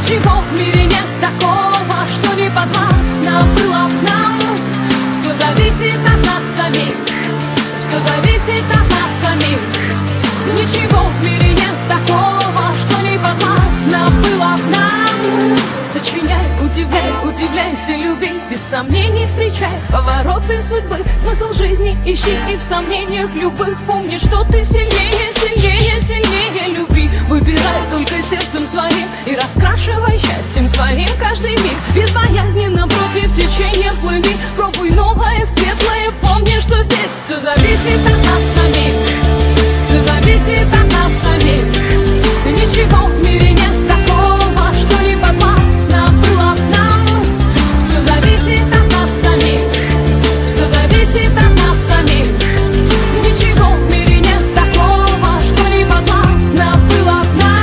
Ничего в мире нет такого, что не подвластно было б нам. Все зависит от нас самих, все зависит от нас самих. Ничего в мире нет такого, что не подвластно было б нам. Сочиняй, удивляй, удивляйся, люби, без сомнений встречай повороты судьбы. Смысл жизни ищи и в сомнениях любых помни, что ты сильнее, сильнее, сильнее. Люби, выбирай только сердцем своим и раскрашивай счастьем своим каждый миг. Безбоязненно против течения плыви, пробуй новое, светлое, помни, что здесь все зависит от нас самих, все зависит от нас самих. Ничего в мире нет такого, что не подвластно было б нам. Все зависит от нас самих, все зависит от нас самих. Ничего в мире нет такого, что не подвластно было б нам.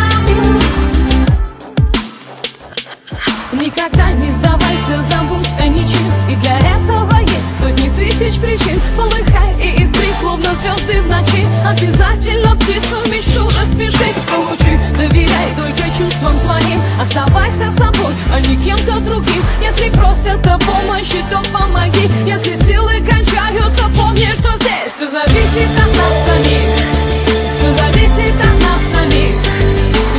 Никогда не сдавайся, забудь о ничем, и для этого есть сотни тысяч причин. Полыхай и искри, словно звезды в ночи. Обязательно птицу мечту распишись, получи. Доверяй только чувствам своим, оставайся собой, а не кем-то другим. Если просят о помощи, то помоги. Если силы кончаются, помни, что здесь все зависит от нас самих, все зависит от нас самих.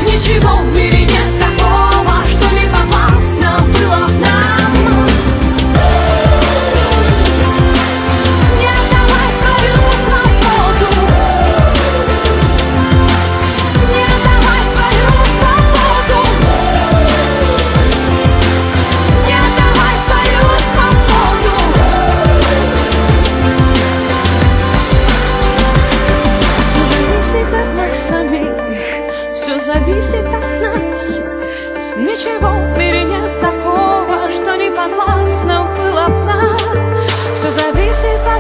Ничего в мире нет такого, что не подвластно было б нам. Не отдавай свою свободу, не отдавай свою свободу, не отдавай свою свободу. Все зависит от нас самих, все зависит от нас. Ничего в мире нет такого, что не подвластно было б нам. Все зависит от